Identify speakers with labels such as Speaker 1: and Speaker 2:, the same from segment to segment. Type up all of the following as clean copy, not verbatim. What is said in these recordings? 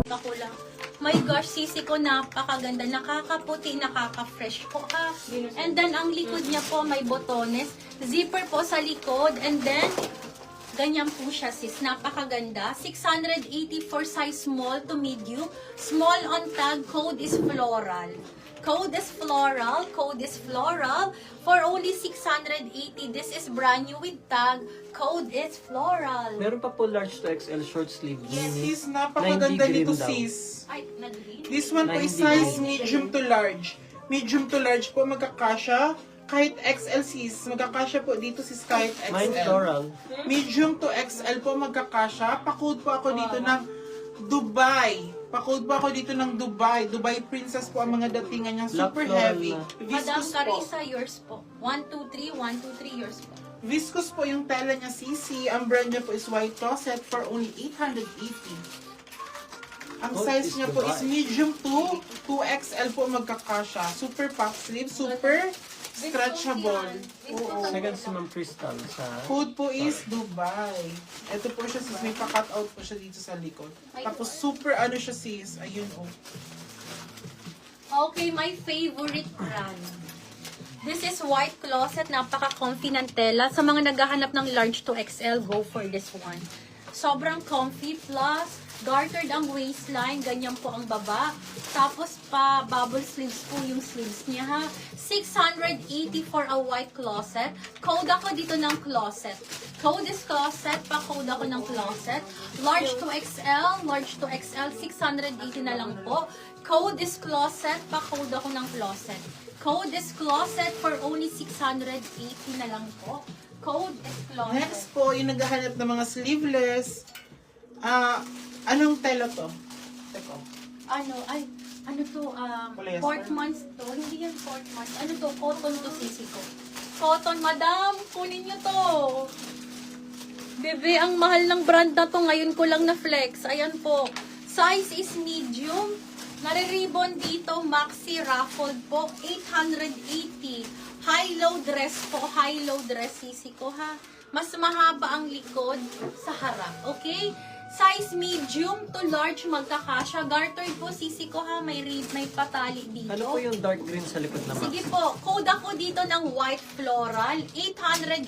Speaker 1: Ako lang. My gosh, sisi ko napakaganda. Nakakaputi, nakaka-fresh po ha. And then, ang likod niya po may botones. Zipper po sa likod. And then, ganyan po siya sis. Napakaganda. 680 for size small to medium. Small on tag. Code is floral. Code is floral. Code is floral. For only 680. This is brand new with tag. Code is floral.
Speaker 2: Meron pa po large to XL short sleeve.
Speaker 3: Yes,
Speaker 2: Mini.
Speaker 3: sis, napakaganda
Speaker 2: 90 green
Speaker 3: nito,
Speaker 2: daw.
Speaker 3: sis.
Speaker 1: Ay, nag-green?
Speaker 3: This one po is
Speaker 2: 90
Speaker 3: size
Speaker 2: green.
Speaker 3: medium to large. Medium to large po magkakasya. Kahit XL, sis, magkakasya po dito, sis, kahit
Speaker 2: Mine
Speaker 3: XL.
Speaker 2: floral.
Speaker 3: Medium to XL po magkakasya. Pa-code po ako dito ng Dubai. Pa-code po ako dito ng Dubai. Dubai Princess po ang mga datingan niya.
Speaker 2: Black
Speaker 3: Super
Speaker 2: floral
Speaker 3: heavy.
Speaker 2: na.
Speaker 1: Madam
Speaker 3: Viscous po.
Speaker 1: Carissa, yours po. 1, 2, 3, 1, 2, 3, yours po.
Speaker 3: Viscous po yung tela niya, sisi. Ang brand niya po is White Closet for only 880. Ang
Speaker 2: Oh,
Speaker 3: size
Speaker 2: is
Speaker 3: niya po is
Speaker 2: Dubai.
Speaker 3: medium to 2XL po magkakasya. Super puff sleeve, super stretchable. Oo.
Speaker 2: Second si Ma'am Crystal sa...
Speaker 3: Code po is Dubai. Ito po siya sis, may pa-cut out po siya dito sa likod. Tapos super ano siya sis, ayun oh.
Speaker 1: Okay, my favorite brand. This is White Closet. Napaka-comfy ng tela. Sa mga naghahanap ng large to XL, go for this one. Sobrang comfy plus gartered ang waistline. Ganyan po ang baba. Tapos pa bubble sleeves po yung sleeves niya ha. 680 for a white closet. Code ako dito ng closet. Code is closet. Pa-code ako ng closet. Large to XL. Large to XL. 680 na lang po. Code is closet. Pa-code ako ng closet. Code is closet for only 680 na lang po. Code is closet.
Speaker 3: Next po, yung naghahanap ng mga sleeveless. Anong tela to? Teko.
Speaker 1: Ano to,
Speaker 3: Polyester?
Speaker 1: Portmans to. Hindi yan Portmans. Ano to, cotton to sisi ko. Cotton, madam, kunin nyo to. Bebe, ang mahal ng brand na to. Ngayon ko lang na flex. Ayan po. Size is medium. Nare-ribbon dito, maxi raffled po. 880. High-low dress po. High-low dress sisi ko ha. Mas mahaba ang likod sa harap. Okay? Size medium to large magkakasya. Gartered po sisi ko ha. May patali dito.
Speaker 2: Ano po yung dark green sa likod naman?
Speaker 1: Sige po, code ako dito ng white floral, 880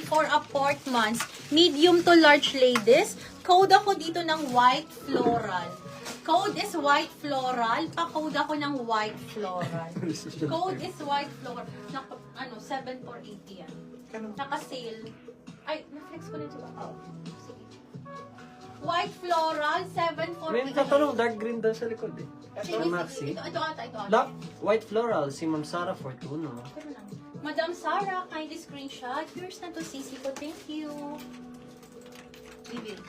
Speaker 1: for apportments, medium to large ladies. Code ako dito ng white floral. Code is white floral, pa-code ako ng white floral. Code is white floral. 7,480 yan. Naka-sale. Ay, na-flex ko nito ba? Oh, sige. White floral, 7,480.
Speaker 2: May nagtatanong dark green daw sa likod eh.
Speaker 1: Sige,
Speaker 2: Maxi.
Speaker 1: Ito ata.
Speaker 2: Black, white floral, si Ma'am Sarah Fortuno.
Speaker 1: Madam Sarah, kindly screenshot. Yours na to, sisi ko. Thank you. Bibil.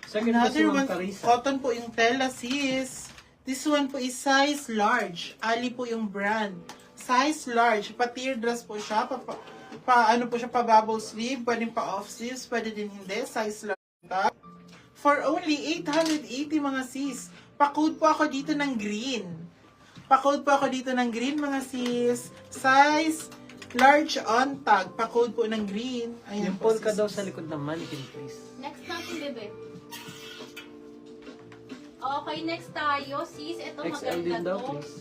Speaker 2: Second po si
Speaker 3: Another
Speaker 2: Ma'am
Speaker 3: one,
Speaker 2: Carissa.
Speaker 3: cotton po yung tela, sis. This one po is size large. Ali po yung brand. Size large. Pa-tear dress po siya. Ano po siya, pa-bubble sleeve. Pwede pa off sleeves. Pwede din hindi. Size large. For only 880 mga sis. Pa-code po ako dito ng green. Pa-code po ako dito ng green mga sis. Size large on tag. Pa-code po ng green. Ayan
Speaker 2: Yung
Speaker 3: po,
Speaker 2: polka
Speaker 3: sis.
Speaker 2: daw sa likod ng mannequin, please.
Speaker 1: Next natin, bebe. Okay, next tayo. Sis, ito
Speaker 2: XL din
Speaker 1: maganda
Speaker 2: daw,
Speaker 1: to.
Speaker 2: please.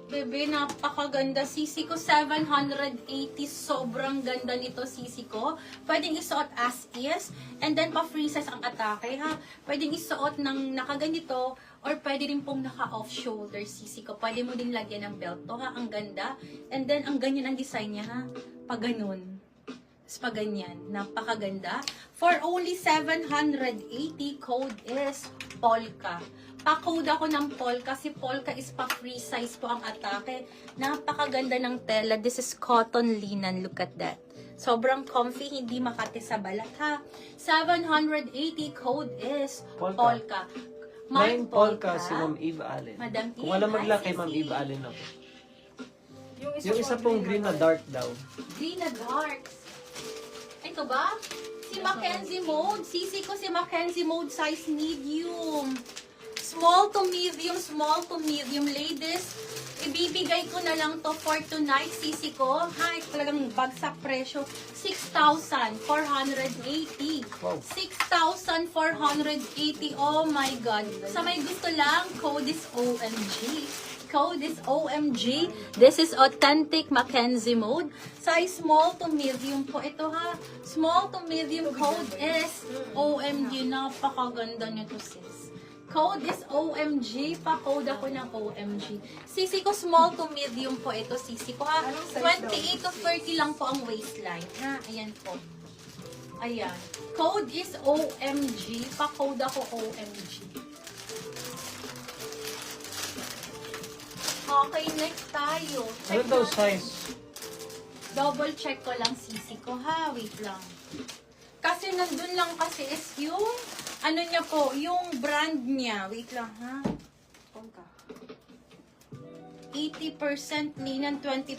Speaker 1: Bebe, napakaganda. Sisi ko, 780. Sobrang ganda nito, sisi ko. Pwedeng isuot as is. And then, pa-free size ang atake, ha? Pwedeng isuot ng nakaganito. Or pwede rin pong naka-off shoulder, sisi ko. Pwede mo din lagyan ng belt to, ha? Ang ganda. And then, ang ganyan ang design niya, ha? Pag ganun. Tapos pag ganyan. Napakaganda. For only 780, code is polka. Pa-code ako ng polka kasi polka is pa-free size po ang atake. Napakaganda ng tela. This is cotton linen. Look at that. Sobrang comfy, hindi makati sa balat ha. 780 code is
Speaker 2: Polka.
Speaker 1: polka.
Speaker 2: Mine polka si Ma'am Eve Allen.
Speaker 1: Madam
Speaker 2: Kung
Speaker 1: Eve,
Speaker 2: wala
Speaker 1: hi,
Speaker 2: maglaki,
Speaker 1: Sissy.
Speaker 2: Ma'am Eve Allen ako. Yung isa pong green na dark daw.
Speaker 1: Green na darks. Ito ba? Si Mackenzie Mode. Sisi ko si Mackenzie Mode size medium. Small to medium, ladies. Ibibigay ko na lang to for tonight, sisi ko. Hi, talagang bagsak presyo. 6,480.
Speaker 2: Wow.
Speaker 1: 6,480. Oh my God. Sa may gusto lang, code is OMG. Code is OMG. This is authentic Mackenzie mode. Size small to medium po ito ha. Small to medium code is OMG. Napakaganda nito sis. Code is OMG. Pa-code ako ng OMG. Sisi ko small to medium po ito. Sisi ko ha. 28 to 30 lang po ang waistline. Ha? Ayan po. Ayan. Code is OMG. Pa-code ako OMG. Okay, next tayo.
Speaker 2: Ano daw
Speaker 1: natin.
Speaker 2: size?
Speaker 1: Double check ko lang sisi ko ha. Wait lang. Kasi nandun lang kasi is yung ano niya po, yung brand niya. Wait lang ha. 80% linen, 20%